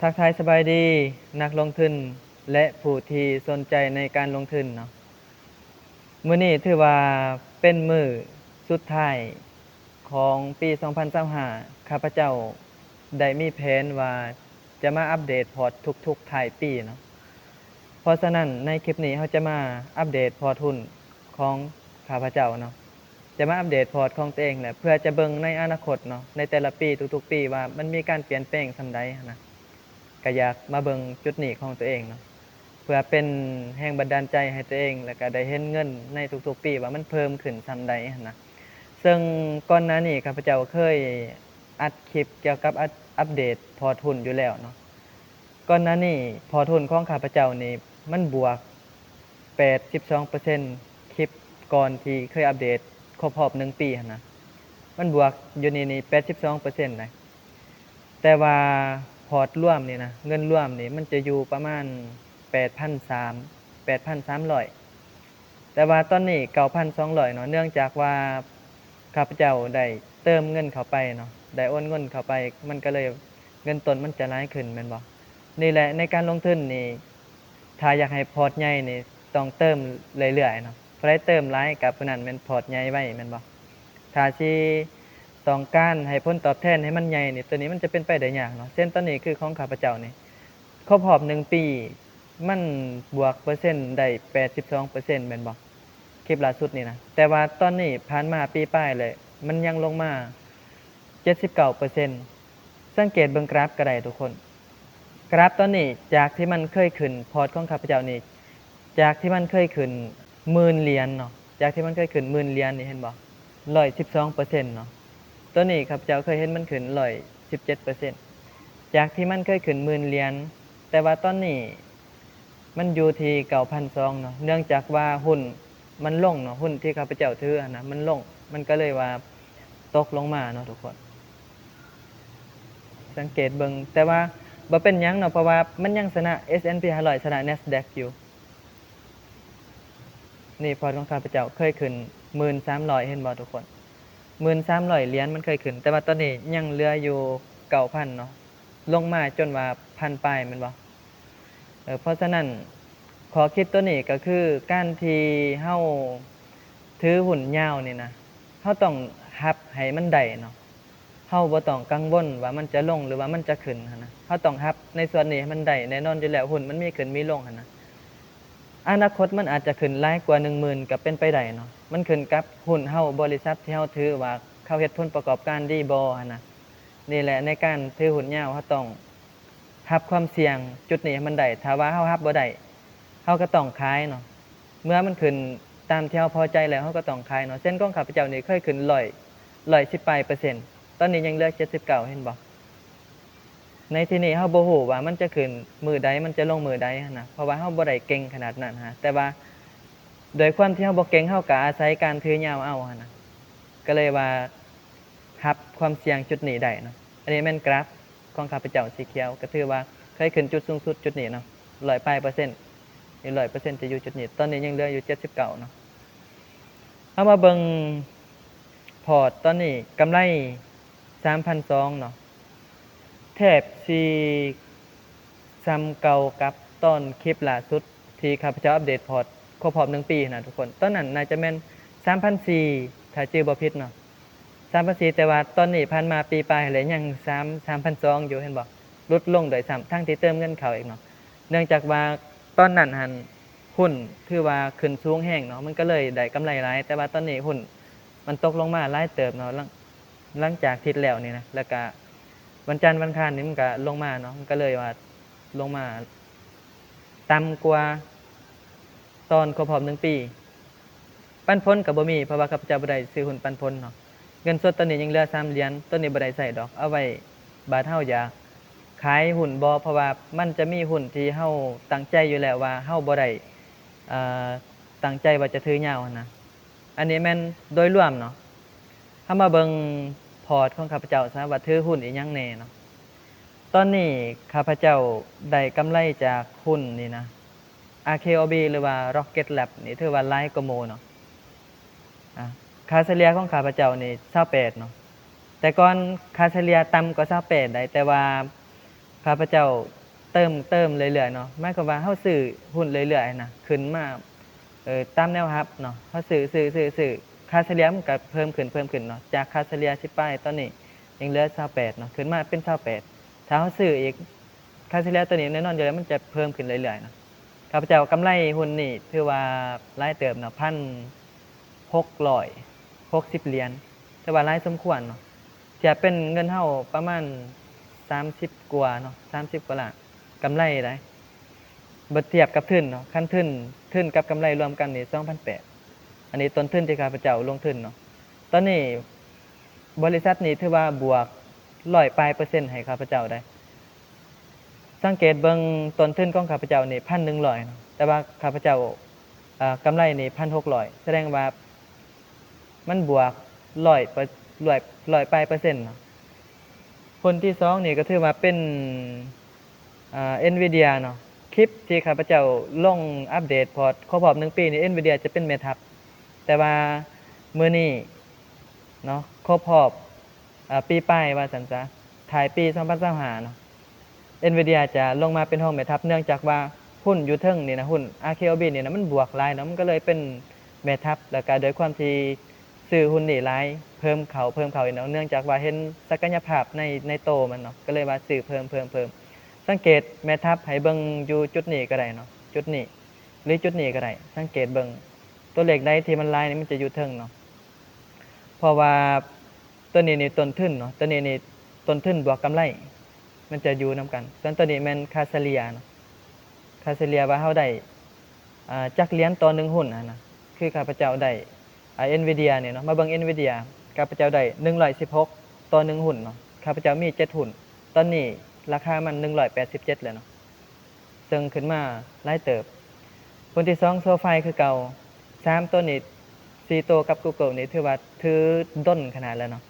ทักทายสบายดีนักลงทุนและผู้ที่สนใจในการลงทุนเนาะมื้อนี้ถือว่าเป็นมื้อสุดท้ายของปี2025ข้าพเจ้าได้มีแผนว่าจะมาอัปเดตพอร์ตทุกๆท้ายปีเนาะเพราะฉะนั้นในคลิปนี้เราจะมาอัปเดตพอร์ตหุ้นของข้าพเจ้าเนาะจะมาอัปเดตพอร์ตของตัวเองแหละเพื่อจะเบิ่งในอนาคตเนาะในแต่ละปีทุกๆปีว่ามันมีการเปลี่ยนแปลงส่ำใดนะก็อยากมาเบิ่งจุดนี้ของตัวเองเนาะเพื่อเป็นแรงบันดาลใจให้ตัวเองแล้วก็ได้เห็นเงินในทุกๆปีว่ามันเพิ่มขึ้นส่ำใดนะซึ่งก่อนหน้านี้ข้าพเจ้าเคยอัดคลิปเกี่ยวกับอัปเดตพอร์ตหุ้นอยู่แล้วเนาะก่อนหน้านี้พอร์ตหุ้นของข้าพเจ้านี่มันบวก 82% คลิปก่อนที่เคยอัปเดตครบรอบ1ปีหั่นนะมันบวกอยู่นี่ 82% นะแต่ว่าพอร์ตรวมนี่นะเงินรวมนี่มันจะอยู่ประมาณ 8,300 แต่ว่าตอนนี้ 9,200 เนาะเนื่องจากว่าข้าพเจ้าได้เติมเงินเข้าไปเนาะได้โอนเงินเข้าไปมันก็เลยเงินต้นมันจะหลายขึ้นแม่นบ่นี่แหละในการลงทุนนี่ถ้าอยากให้พอร์ตใหญ่นี่ต้องเติมเรื่อยๆเนาะผู้ใดเติมหลายก็ผู้นั้นแม่นพอร์ตใหญ่ไว้แม่นบ่ถ้าสิต้องการให้ผลตอบแทนให้มันใหญ่นี่ตัวนี้มันจะเป็นไปได้ยากเนาะเช่นตอนนี้คือของข้าพเจ้านี่ครบรอบ1ปีมันบวกเปอร์เซ็นต์ได้ 82% แม่นบ่คลิปล่าสุดนี่นะแต่ว่าตอนนี้ผ่านมาปีปลายเลยมันยังลงมา 79% สังเกตเบิ่งกราฟก็ได้ทุกคนกราฟตอนนี้จากที่มันเคยขึ้นพอร์ตของข้าพเจ้านี่จากที่มันเคยขึ้น10,000 เหรียญเนาะจากที่มันเคยขึ้น10,000 เหรียญนี่เห็นบ่ 112% เนาะตัวนี้ข้าพเจ้าเคยเห็นมันขึ้น 117% จากที่มันเคยขึ้น10,000 เหรียญแต่ว่าตอนนี้มันอยู่ที่ 9,200 เนาะเนื่องจากว่าหุ้นมันลงเนาะหุ้นที่ข้าพเจ้าถือนะมันลงมันก็เลยว่าตกลงมาเนาะทุกคนสังเกตเบิ่งแต่ว่าบ่เป็นหยังเนาะเพราะว่ามันยังชนะ S&P 500ชนะ NASDAQ อยู่นี่พอร์ตของข้าพเจ้าเคยขึ้น 1,300 เห็นบ่ทุกคน 1,300 เหรียญมันเคยขึ้นแต่ว่าตอนนี้ยังเหลืออยู่ 9,000 เนาะลงมาจนว่า1,000ปลายแม่นบ่เพราะฉะนั้นขอคิดตัวนี้ก็คือการที่เฮาถือหุ้นยาวนี่นะเฮาต้องรับให้มันได้เนาะเฮาบ่ต้องกังวลว่ามันจะลงหรือว่ามันจะขึ้นหั้นนะเฮาต้องรับในส่วนนี้ให้มันได้แน่นอนอยู่แล้วหุ้นมันมีขึ้นมีลงหั่นนะอนาคตมันอาจจะขึ้นหลายกว่า 10,000 ก็เป็นไปได้เนาะมันขึ้นกับหุ้นเฮาบริษัทที่เฮาถือว่าเขาเฮ็ดผลประกอบการดีบ่หั่นนะนี่แหละในการถือหุ้นยาวเฮาต้องรับความเสี่ยงจุดนี้ให้มันได้ถ้าว่าเฮารับบ่ได้เฮาก็ต้องขายเนาะเมื่อมันขึ้นตามที่เฮาพอใจแล้วเฮาก็ต้องขายเนาะเช่นของข้าพเจ้านี่เคยขึ้น110ปลายเปอร์เซ็นต์ตอนนี้ยังเหลือ79เห็นบ่ในที่นี้เฮาบ่ฮู้ว่ามันจะขึ้นมื้อใดมันจะลงมื้อใดหั้นนะเพราะว่าเฮาบ่ได้เก่งขนาดนั้นฮะแต่ว่าโดยความที่เฮาบ่เก่งเฮาก็อาศัยการถือยาวเอาหั้นนะก็เลยว่ารับความเสี่ยงจุดนี้ได้เนาะอันนี้แม่นกราฟของข้าพเจ้าสีเขียวก็ถือว่าเคยขึ้นจุดสูงสุดจุดนี้เนาะ100ปลายเปอร์เซ็นต์นี่100%จะอยู่จุดนี้ตอนนี้ยังเหลืออยู่79เนาะเฮามาเบิ่งพอร์ตตอนนี้กำไร 3,200 เนาะแทบสิซ้ำเก่ากับตอนคลิปล่าสุดที่ข้าพเจ้าอัปเดตพอร์ตครบรอบ1ปีนะทุกคนตอนนั้นน่าจะแม่น 3,400 ถ้าชื่อบ่ผิดเนาะ 3,400 แต่ว่าตอนนี้ผ่านมาปีปลายแล้วยัง3,200 อยู่เห็นบ่ลดลงโดยซ้ำทั้งที่เติมเงินเข้าอีกเนาะเนื่องจากว่าตอนนั้นหั่นหุ้นถือว่าขึ้นสูงแรงเนาะมันก็เลยได้กำไรหลายแต่ว่าตอนนี้หุ้นมันตกลงมาหลายเติบเนาะหลังจากที่แล้วนี่นะแล้วก็วันจันทร์วันอังคารนี่มันก็ลงมาเนาะมันก็เลยว่าลงมาต่ำกว่าตอนครบรอบ1ปีปันผลก็บ่มีเพราะว่าข้าพเจ้าบ่ได้ซื้อหุ้นปันผลเนาะเงินสดตอนนี้ยังเหลือ3เหรียญตัวนี้บ่ได้ใช้ดอกเอาไว้บาดเฮาอยากขายหุ้นบ่เพราะว่ามันจะมีหุ้นที่เฮาตั้งใจอยู่แล้วว่าเฮาบ่ได้อ่าตั้งใจว่าจะถือยาวนะอันนี้แม่นโดยรวมเนาะเฮามาเบิ่งพอร์ตของข้าพเจ้าซะว่าถือหุ้นอีหยังแหน่เนาะตอนนี้ข้าพเจ้าได้กำไรจากหุ้นนี่นะ RKOB หรือว่า Rocket Lab นี่ถือว่าหลายกว่าหมู่เนาะค่าเฉลี่ยของข้าพเจ้านี่28เนาะแต่ก่อนค่าเฉลี่ยต่ำกว่า28ได้แต่ว่า ข้าพเจ้าเติมเรื่อยๆเนาะหมายความว่าเฮาซื้อหุ้นเรื่อยๆนะขึ้นมาตามแนวรับเนาะเฮาซื้อค่าเฉลี่ยมันก็เพิ่มขึ้นเนาะจากค่าเฉลี่ย10ปลายตอนนี้ยังเหลือ28เนาะขึ้นมาเป็น28ถ้าเฮาซื้ออีกค่าเฉลี่ยตัวนี้แน่นอนอยู่แล้วมันจะเพิ่มขึ้นเรื่อยๆเนาะข้าพเจ้ากำไรหุ้นนี่ถือว่าหลายเติบเนาะ1,660เหรียญแต่ว่าหลายสมควรเนาะเทียบเป็นเงินเฮาประมาณ30กว่าเนาะ30กว่าล้านกำไรได้บ่เทียบกับทุนเนาะคันทุนกับกำไรรวมกันนี่2,800อันนี้ต้นทุนที่ข้าพเจ้าลงทุนเนาะตอนนี้บริษัทนี้ถือว่าบวก100ปลายเปอร์เซ็นต์ให้ข้าพเจ้าได้สังเกตเบิ่งต้นทุนของข้าพเจ้านี่ 1,100 เนาะแต่ว่าข้าพเจ้ากำไรนี่ 1,600 แสดงว่ามันบวก100ปลายเปอร์เซ็นต์เนาะผลที่2นี่ก็ถือว่าเป็นNvidia เนาะคลิปที่ข้าพเจ้าลงอัปเดตพอร์ตครบรอบ1ปีนี่ Nvidia จะเป็นแม่ทัพแต่ว่ามื้อนี้เนาะครบรอบปีป้ายว่าซั่นซะท้ายปี2025เนาะ Nvidia จะลงมาเป็นห้องแม่ทัพเนื่องจากว่าหุ้นอยู่เทิงนี่นะหุ้น RKLB นี่นะมันบวกหลายเนาะมันก็เลยเป็นแม่ทัพแล้วก็โดยความที่ซื้อหุ้นนี่หลายเพิ่มเข้าอีกเนาะเนื่องจากว่าเห็นศักยภาพในโตมันเนาะก็เลยว่าซื้อเพิ่มสังเกตแม่ทัพให้เบิ่งอยู่จุดนี้ก็ได้เนาะจุดนี้หรือจุดนี้ก็ได้สังเกตเบิ่งตัวเลขใดที่มันหลายนี่มันจะอยู่เทิงเนาะเพราะว่าตัวนี้นี่ต้นทุนเนาะตัวนี้นี่ต้นทุนบวกกำไรมันจะอยู่นํกันส่วนตัวนี้แม่นค่าเฉลี่ยเนาะค่าเฉลี่ยว่าเฮาได้จักเหรียญต่อ1หุ้นนะคือข้าพเจ้าได้Nvidia นี่เนาะมาเบิ่ง Nvidia ข้าพเจ้าได้116ต่อ1หุ้นเนาะข้าพเจ้ามี7หุ้นตอนนี้ราคามัน187แล้วเนาะซึ่งขึ้นมาหลายเติบผลที่2 SoFi คือเก่า3ตัวนี้4ตัวกับ Google นี่ถือว่าถือด้นขนาดแล้วเนาะ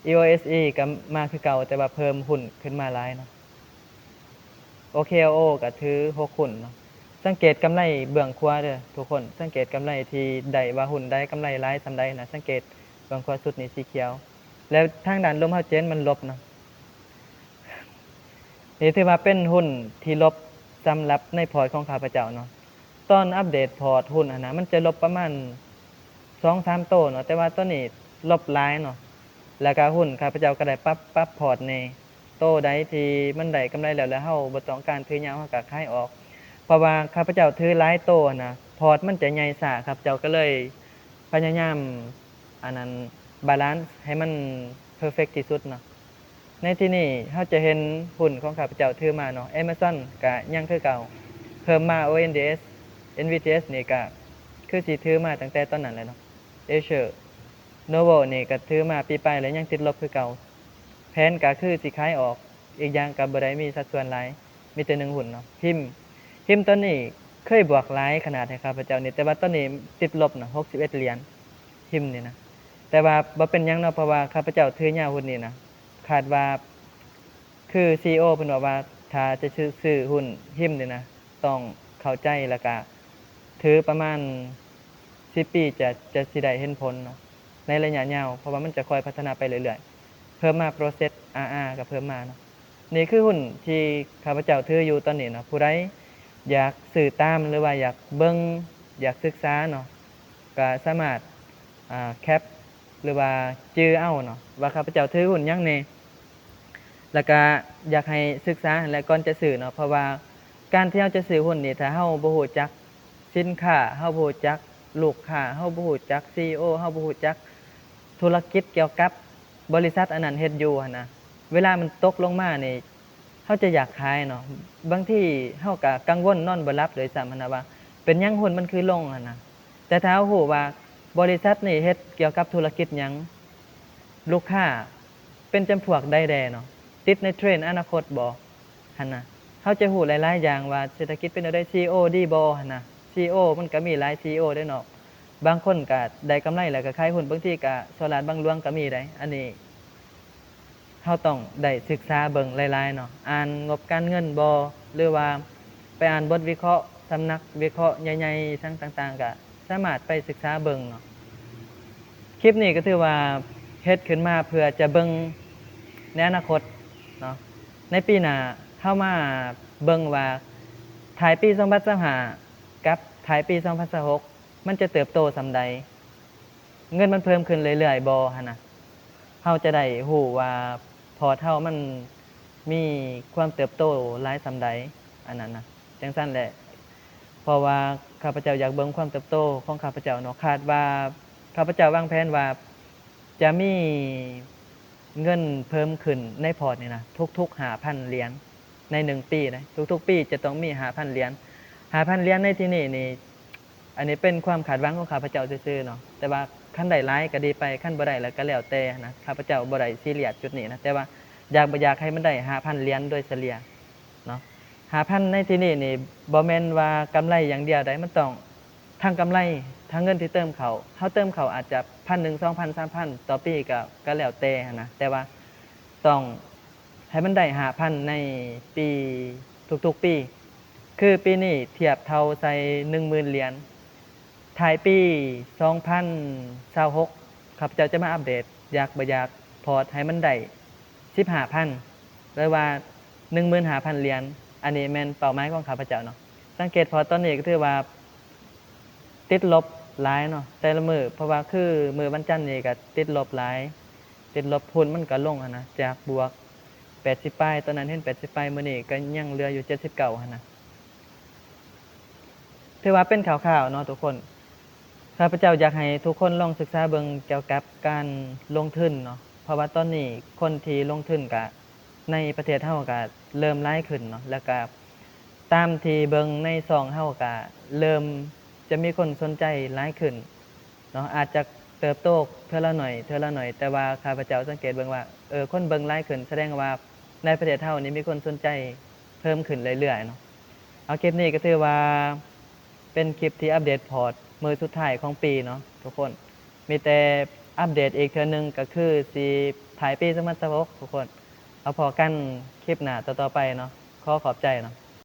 EOSE ก็มาคือเก่าแต่ว่าเพิ่มหุ้นขึ้นมาหลายเนาะ OKLO ก็ถือ6หุ้นเนาะสังเกตกำไรเบื้องขวาเด้อทุกคนสังเกตกำไรที่ได้ว่าหุ้นใดกำไรหลายส่ำใดนะสังเกตเบื้องขวาสุดนี่สีเขียวแล้วทางด้านลมเฮาเจนมันลบเนาะนี่ถือว่าเป็นหุ้นที่ลบสำหรับในพอร์ตของข้าพเจ้าเนาะตอนอัปเดตพอร์ตหุ้นนะมันจะลบประมาณ 2-3 โตเนาะแต่ว่าตอนนี้ลบหลายเนาะแล้วก็หุ้นข้าพเจ้าก็ได้ปรับพอร์ตในโตใดที่มันได้กำไรแล้วเฮาบ่ต้องการถือยาวเฮาก็ขายออกเพราะว่าข้าพเจ้าถือหลายโตนะพอร์ตมันจะใหญ่ซ่าครับเจ้าก็เลยพยายามอันนั้นบาลานซ์ให้มันเพอร์เฟกต์ที่สุดเนาะในที่นี้เฮาจะเห็นหุ้นของข้าพเจ้าถือมาเนาะ Amazon ก็ยังคือเก่าเพิ่มมา ONDS NVTS นี่ก็คือสิถือมาตั้งแต่ตอนนั้นแหละเนาะ Acer Novo นี่ก็ถือมาปีปลายแล้วยังติดลบคือเก่าแผนก็คือสิขายออกอีกอย่างก็บ่ได้มีสัดส่วนหลายมีแต่1หุ้นเนาะพิมพ์ตอนนี้เคยบวกหลายขนาดให้ข้าพเจ้านี่แต่ว่าตอนนี้ติดลบเนาะ61เหรียญพิมพ์นี่นะแต่ว่าบ่เป็นหยังเนาะเพราะว่าข้าพเจ้าถือยาวหุ้นนี่นะคาดว่าคือ CEO เพิ่นว่าถ้าจะซื้อหุ้นพิมพ์นี่นะต้องเข้าใจแล้วก็ถือประมาณ10ปีจะสิได้เห็นผลเนาะในระยะยาวเพราะว่ามันจะค่อยพัฒนาไปเรื่อยๆเพิ่มมา process RR ก็เพิ่มมาเนาะนี่คือหุ้นที่ข้าพเจ้าถืออยู่ตอนนี้เนาะผู้ใดอยากซื้อตามหรือว่าอยากเบิ่งอยากศึกษาเนาะก็สามารถแคปหรือว่าจื้อเอาเนาะว่าข้าพเจ้าถือหุ้นหยังแหน่แล้วก็อยากให้ศึกษาหั่นแหละก่อนจะซื้อเนาะเพราะว่าการที่เราจะซื้อหุ้นนี่ถ้าเฮาบ่ฮู้จักสินค้าเฮาบ่ฮู้จักลูกค้าเฮาบ่ฮู้จัก CEO เฮาบ่ฮู้จักธุรกิจเกี่ยวกับบริษัทอันนั้นเฮ็ดอยู่หั่นนะเวลามันตกลงมานี่เฮาจะอยากขายเนาะบางทีเฮาก็กังวลนอนบ่หลับด้วยซ้ำหั่นน่ะว่าเป็นหยังหุ้นมันคือลงหั่นน่ะแต่ถ้าเฮาฮู้ว่าบริษัทนี่เฮ็ดเกี่ยวกับธุรกิจหยังลูกค้าเป็นจำพวกใดแดเนาะติดในเทรนด์อนาคตบ่หั่นน่ะเฮาจะฮู้หลายๆอย่างว่าเศรษฐกิจเป็นจั่งใด CEO ดีบ่หั่นน่ะ CEO มันก็มีหลาย CEO เด้เนาะบางคนก็ได้กำไรแล้วก็ขายหุ้นบางทีก็ฉลาดบางหลวงก็มีได้อันนี้เฮาต้องได้ศึกษาเบิ่งหลายๆเนาะอ่านงบการเงินบ่หรือว่าไปอ่านบทวิเคราะห์สำนักวิเคราะห์ใหญ่ๆทั้งต่างๆก็สามารถไปศึกษาเบิ่งเนาะคลิปนี้ก็ถือว่าเฮ็ดขึ้นมาเพื่อจะเบิ่งในอนาคตเนาะในปีหน้า เฮามาเบิ่งว่าท้ายปี2025กับท้ายปี2026มันจะเติบโตส่ำใดเงินมันเพิ่มขึ้นเรื่อยๆบ่หันน่ะเฮาจะได้ฮู้ว่าพอร์ตเฮามันมีความเติบโตหลายส่ำใดอันนั้นน่ะจังซั่นแหละเพราะว่าข้าพเจ้าอยากเบิ่งความเติบโตของข้าพเจ้าเนาะคาดว่าข้าพเจ้าวางแผนว่าจะมีเงินเพิ่มขึ้นในพอร์ตนี่นะทุกๆ 5,000 เหรียญใน1ปีนะทุกๆปีจะต้องมี 5,000 เหรียญ 5,000 เหรียญในที่นี่นี่อันนี้เป็นความคาดหวังของข้าพเจ้าซื่อๆเนาะแต่ว่าคันได้หลายก็ดีไปคันบ่ได้แล้วก็แล้วแต่นะข้าพเจ้าบ่ได้ซีเรียสจุดนี้นะแต่ว่าอยากบ่อยากให้มันได้ 5,000 เหรียญโดยเฉลี่ยเนาะ 5,000 ในที่นี่นี่บ่แม่นว่ากำไรอย่างเดียวได้มันต้องทั้งกำไรทั้งเงินที่เติมเข้าเฮาเติมเข้าอาจจะ 1,000 2,000 3,000 ต่อปีก็แล้วแต่หั้นนะแต่ว่าต้องให้มันได้ 5,000 ในปีทุกๆปีคือปีนี้เทียบเท่าใส่ 10,000 เหรียญท้ายปี2026ข้าพเจ้าจะมาอัปเดตอยากบ่อยากพอร์ตให้มันได้ 15,000 หรือว่า 15,000 เหรียญอันนี้แม่นเป้าหมายของข้าพเจ้าเนาะสังเกตพอร์ตตอนนี้ก็ถือว่าติดลบหลายเนาะแต่ละมื้อเพราะว่าคือมื้อวันจันทร์นี่ก็ติดลบหลายติดลบหุ้นมันก็ลงหั้นนะจากบวก80ปลายตอนนั้นเห็น80ปลายมื้อนี้ก็ยังเหลืออยู่79หั้นนะถือว่าเป็นข่าวๆเนาะทุกคนข้าพเจ้าอยากให้ทุกคนลองศึกษาเบิ่งเกี่ยวกับการลงทุนเนาะเพราะว่าตอนนี้คนที่ลงทุนก็ในประเทศเฮาก็เริ่มหลายขึ้นเนาะแล้วก็ตามที่เบิ่งในช่องเฮาก็เริ่มจะมีคนสนใจหลายขึ้นเนาะอาจจะเติบโตเทื่อละหน่อยแต่ว่าข้าพเจ้าสังเกตเบิ่งว่าคนเบิ่งหลายขึ้นแสดงว่าในประเทศเฮานี่มีคนสนใจเพิ่มขึ้นเรื่อยๆเนาะเอาคลิปนี้ก็ถือว่าเป็นคลิปที่อัปเดตพอร์ตมื้อสุดท้ายของปีเนาะทุกคนมีแต่อัปเดตอีกเทื่อนึงก็คือสิท้ายปี2026ทุกคนเอาพอกันคลิปหน้าต่อๆไปเนาะขอขอบใจเนาะ